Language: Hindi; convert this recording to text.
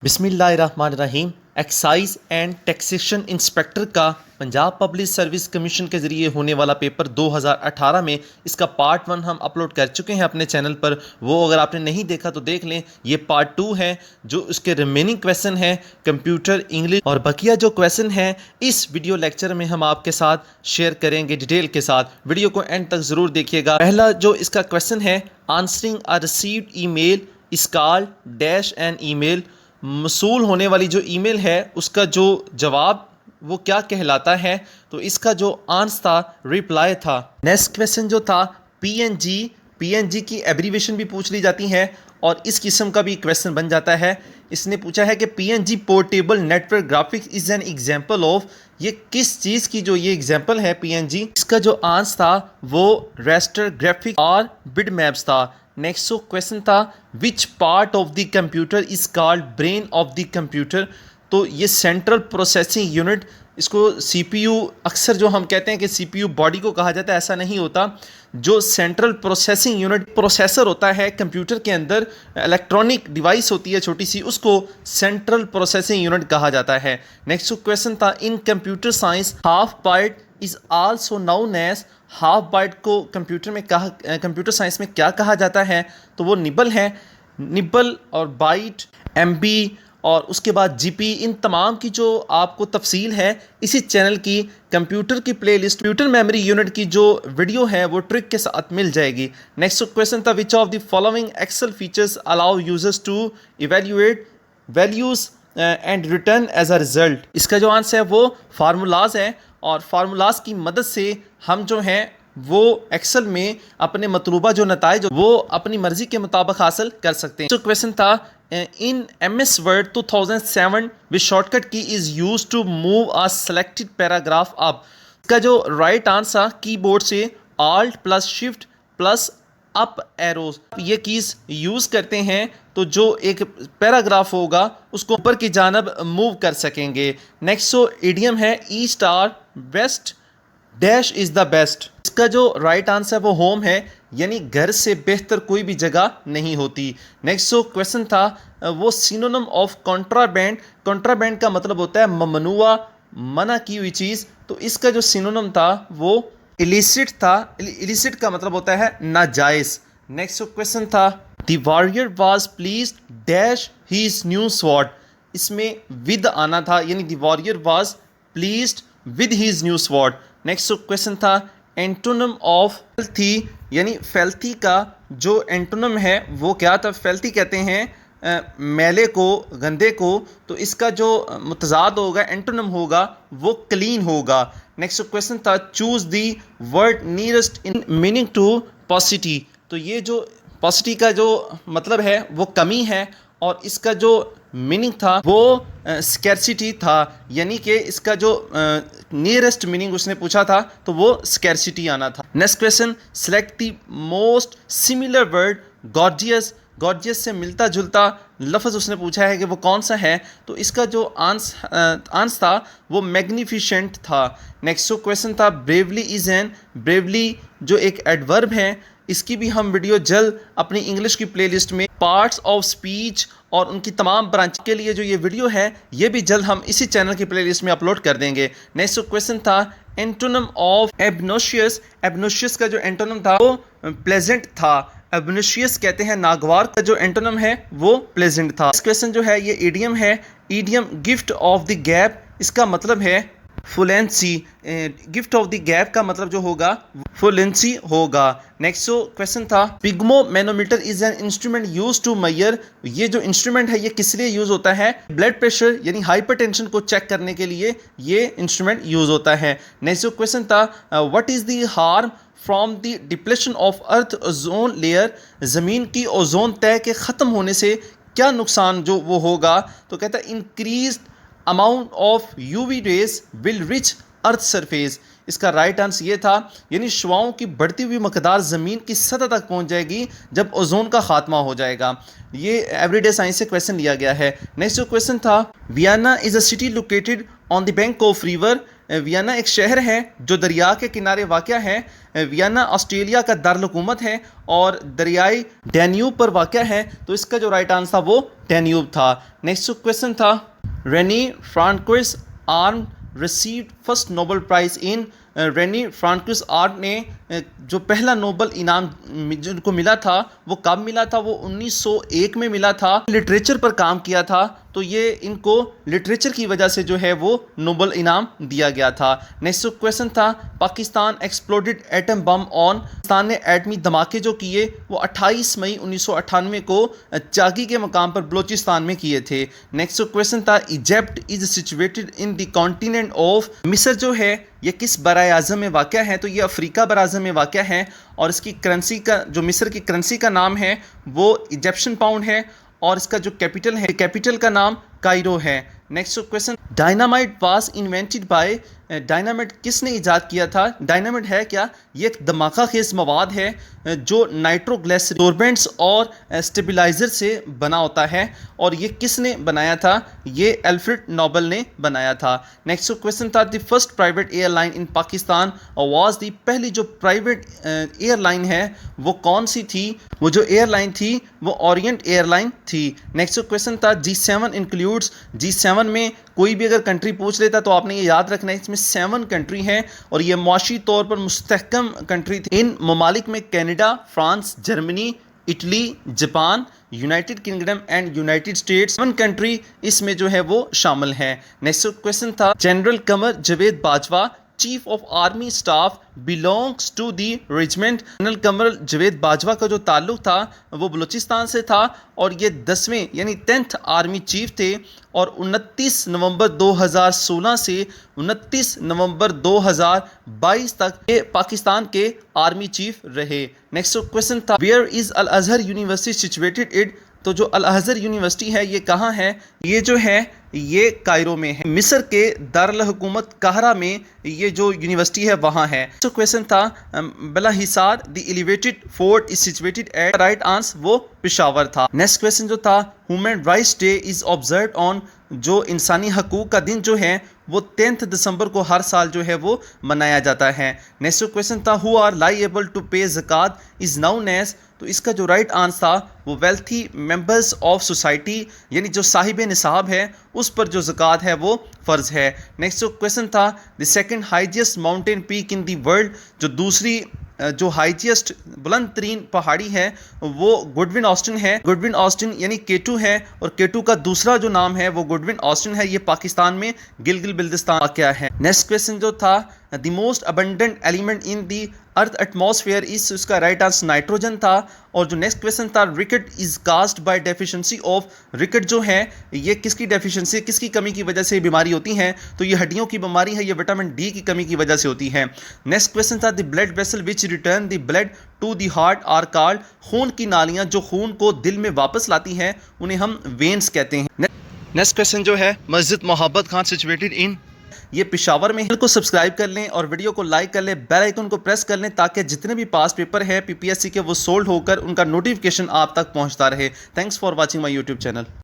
बिस्मिल्लाहिर्रहमानिर्रहीम। एक्साइज एंड टैक्सेशन इंस्पेक्टर का पंजाब पब्लिक सर्विस कमीशन के ज़रिए होने वाला पेपर 2018 में इसका पार्ट 1 हम अपलोड कर चुके हैं अपने चैनल पर। वो अगर आपने नहीं देखा तो देख लें। ये पार्ट 2 है जो उसके रिमेनिंग क्वेश्चन हैं कंप्यूटर, इंग्लिश और बकिया जो क्वेश्चन हैं इस वीडियो लेक्चर में हम आपके साथ शेयर करेंगे डिटेल के साथ। वीडियो को एंड तक ज़रूर देखिएगा। पहला जो इसका क्वेश्चन है, answering a received email is called dash an email. मसूल होने वाली जो ईमेल है उसका जो जवाब वो क्या कहलाता है? तो इसका जो आंसर था रिप्लाई था। नेक्स्ट क्वेश्चन जो था पीएनजी की एब्रीवेशन भी पूछ ली जाती है और इस किस्म का भी क्वेश्चन बन जाता है। इसने पूछा है कि PNG portable network graphics is an example of, ये किस चीज़ की जो ये एग्जांपल है पीएनजी, इसका जो आंसर था वो रेस्टर ग्राफिक्स और बिट मैप्स था। नेक्स्ट क्वेश्चन था which part of the computer is called brain of the computer. तो ये सेंट्रल प्रोसेसिंग यूनिट, इसको सीपीयू अक्सर जो हम कहते हैं कि सीपीयू बॉडी को कहा जाता है, ऐसा नहीं होता। जो सेंट्रल प्रोसेसिंग यूनिट प्रोसेसर होता है कंप्यूटर के अंदर, इलेक्ट्रॉनिक डिवाइस होती है छोटी सी, उसको सेंट्रल प्रोसेसिंग यूनिट कहा जाता है। नेक्स्ट क्वेश्चन था in computer science half byte is also known as, half byte को कंप्यूटर साइंस में क्या कहा जाता है? तो वो निबल है। निबल और बाइट, एमबी और उसके बाद जीपी, इन तमाम की जो आपको तफसील है इसी चैनल की कंप्यूटर की प्लेलिस्ट, कंप्यूटर मेमोरी यूनिट की जो वीडियो है वो ट्रिक के साथ मिल जाएगी। नेक्स्ट क्वेश्चन था which of the following Excel features allow users to evaluate values and return as a result. इसका जो आंसर है वो फार्मूलाज है और फार्मूलाज की मदद से हम जो हैं वो एक्सेल में अपने मतलूबा जो नताइज वो अपनी मर्जी के मुताबिक हासिल कर सकते हैं। तो क्वेश्चन था in MS Word 2007 which shortcut key is use to move a selected paragraph up. इसका जो राइट आंसर कीबोर्ड से Alt plus shift plus up arrows, ये कीज यूज करते हैं तो जो एक पैराग्राफ होगा उसको ऊपर की जानब मूव कर सकेंगे। नेक्स्ट इडियम है a star best dash is the best. इसका जो राइट आंसर है वो होम है, यानी घर से बेहतर कोई भी जगह नहीं होती। नेक्स्ट क्वेश्चन था वो सिनोनिम ऑफ कॉन्ट्राबैंड, कॉन्ट्राबैंड का मतलब होता है ममनुआ, मना की हुई चीज़। तो इसका जो सिनोनिम था वो इलिसिट था। इलिसिट का मतलब होता है नाजायज़। नेक्स्ट क्वेश्चन था the warrior was pleased dash his new sword. इसमें विद आना था, यानी the warrior was pleased with his new sword. Next question था एंटोनिम ऑफ फेल्थी, यानी फेल्थी का जो एंटोनिम है वो क्या था? फेल्थी कहते हैं मैले को, गंदे को। तो इसका जो मुतजाद होगा, एंटोनिम होगा, वो क्लीन होगा। नेक्स्ट क्वेश्चन था choose the word nearest in meaning to paucity. तो ये जो पॉसिटी का जो मतलब है वो कमी है और इसका जो मीनिंग था वो स्कैरसिटी था, यानी कि इसका जो नियरेस्ट मीनिंग उसने पूछा था तो वो स्कैरसिटी आना था। Next question select the most similar word gorgeous. Gorgeous से मिलता जुलता लफ्ज़ उसने पूछा है कि वो कौन सा है? तो इसका जो आंसर था वो मैग्निफिशेंट था। नेक्स्ट क्वेश्चन था ब्रेवली इज एन, ब्रेवली जो एक एडवर्ब है, इसकी भी हम वीडियो जल्द अपनी इंग्लिश की प्लेलिस्ट में पार्ट्स ऑफ स्पीच और उनकी तमाम ब्रांच के लिए जो ये वीडियो है ये भी जल्द हम इसी चैनल की प्लेलिस्ट में अपलोड कर देंगे। नेक्स्ट क्वेश्चन था एंटोनिम ऑफ एबनोशियस। एबनोशियस का जो एंटोनिम था वो प्लेजेंट था। एबनोशियस कहते हैं नागवार का जो एंटोनिम है वो प्लेजेंट था। इस क्वेश्चन जो है ये इडियम है। Idiom gift of the gap, इसका मतलब है fluency. Gift of the gap का मतलब जो होगा फुलेंसी होगा। नेक्स्ट क्वेश्चन था sphygmomanometer is an instrument use to measure. ये जो इंस्ट्रूमेंट है ये किस लिए यूज होता है? ब्लड प्रेशर यानी हाइपरटेंशन को चेक करने के लिए ये इंस्ट्रूमेंट यूज होता है। नेक्स्ट क्वेश्चन था what is the harm from the depletion of earth ozone layer. ज़मीन की ओजोन तय के ख़त्म होने से क्या नुकसान जो वो होगा? तो कहता है increase amount of UV rays will rich earth surface. इसका राइट आंसर ये था, यानी शुआओं की बढ़ती हुई मकदार ज़मीन की सतह तक पहुंच जाएगी जब ओजोन का खात्मा हो जाएगा। ये एवरीडे साइंस से क्वेश्चन लिया गया है। नेक्स्ट क्वेश्चन था Vienna is a city located on the bank of river Vienna एक शहर है जो दरिया के किनारे वाक़या है। वियना ऑस्ट्रेलिया का दारुल-हुकूमत है और दरियाई डैन्यूब पर वाक़या है, तो इसका जो राइट आंसर था वो डैन्यूब था। नेक्स्ट क्वेश्चन था, Rene Francois Armand received first Nobel prize in. Rene Francois Armand ने जो पहला नोबेल इनाम जिनको मिला था वो कब मिला था? वो 1901 में मिला था। लिटरेचर पर काम किया था, तो ये इनको लिटरेचर की वजह से जो है वो नोबेल इनाम दिया गया था। नेक्स्ट क्वेश्चन था, Pakistan exploded atom bomb on. Pakistan ने एटमी धमाके जो किए वो 28 मई 1998 को चागी के मकाम पर बलोचिस्तान में किए थे। नेक्स्ट क्वेश्चन था, Egypt is situated in the continent of. मिस्र जो है ये किस बराए आज़म में वाक़या है? तो ये अफ्रीका बराज़म में वाक़या है और इसकी करेंसी का जो मिस्र की करेंसी का नाम है वो इजिप्शियन पाउंड है और इसका जो कैपिटल है, कैपिटल का नाम कायरो है। Next question, dynamite was invented by. Dynamite किसने ईजाद किया था? डायनामाइट है क्या? ये एक धमाका खेज मवाद है जो नाइट्रोग्लिसरॉर्बेंट्स और स्टेबलाइजर से बना होता है और ये किसने बनाया था? ये अल्फ्रेड नोबेल ने बनाया था। नेक्स्ट क्वेश्चन था, the first private airline in Pakistan was the. पहली जो प्राइवेट एयरलाइन है वो कौन सी थी? वो जो एयरलाइन थी वो ओरिएंट एयरलाइन थी। नेक्स्ट क्वेश्चन था, G7 इंक्लूड्स। G7 में कोई भी अगर कंट्री पूछ लेता तो आपने ये याद रखना है, इसमें 7 कंट्री हैं और ये मुआशी तौर पर मुस्तहकम कंट्री थी। इन ममालिक में Canada, France, Germany, Italy, Japan, United Kingdom and United States 7 country इसमें जो है वो शामिल हैं। नेक्स्ट क्वेश्चन था, general Qamar Javed Bajwa chief of army staff belongs to the regiment. General Qamar Javed Bajwa का जो ताल्लुक था वो बलूचिस्तान से था और ये 10वें यानी 10th आर्मी चीफ थे और 29 नवंबर 2016 से 29 नवंबर 2022 तक ये पाकिस्तान के आर्मी चीफ रहे। नेक्स्ट क्वेश्चन था, where is Al Azhar university situated it. तो जो अल अज़हर यूनिवर्सिटी है ये कहाँ है? ये जो है ये कायरो में है। मिस्र के दारुल हुकूमत काहरा में ये जो यूनिवर्सिटी है वहाँ है। तो क्वेश्चन था, Bala Hisar the elevated fort is situated at. Right answer वो पेशावर था। नेक्स्ट क्वेश्चन जो था, human rights day is observe on. जो इंसानी हकूक़ का दिन जो है वो 10 दिसंबर को हर साल जो है वो मनाया जाता है। नेक्स्ट क्वेश्चन था, हु आर लाइएबल टू पे ज़कात इज़ नाउन एज। तो इसका जो राइट आंसर था वो वेल्थी मेंबर्स ऑफ सोसाइटी यानी जो साहिब निसाब है उस पर जो ज़कात है वो फ़र्ज़ है। नेक्स्ट क्वेश्चन था, the second highest mountain peak in the world. जो दूसरी जो हाईएस्ट बुलंद तरीन पहाड़ी है वो गुडविन ऑस्टिन है। गुडविन ऑस्टिन यानी K2 है और K2 का दूसरा जो नाम है वो गुडविन ऑस्टिन है। ये पाकिस्तान में गिलगित बिल्तिस्तान वाक़या है। नेक्स्ट क्वेश्चन जो था, the most abundant element in the earth atmosphere इस। उसका राइट आंसर नाइट्रोजन था। और जो नेक्स्ट क्वेश्चन था, rickets is caused by deficiency of. Rickets जो है ये किसकी डेफिशिएंसी, किसकी कमी की वजह से बीमारी होती है? तो ये हड्डियों की बीमारी है, ये विटामिन डी की कमी की वजह से होती है। नेक्स्ट क्वेश्चन था, the blood vessel which return the blood to the heart are called. खून की नालियाँ जो खून को दिल में वापस लाती हैं उन्हें हम वेन्स कहते हैं। नेक्स्ट क्वेश्चन जो है, मस्जिद मोहब्बत खान सिचुएटेड इन। ये पेशावर में है। को सब्सक्राइब कर लें और वीडियो को लाइक कर लें, बेल आइकन को प्रेस कर लें ताकि जितने भी पास पेपर है PPSC के वो सोल्व होकर उनका नोटिफिकेशन आप तक पहुंचता रहे। Thanks for watching my YouTube channel.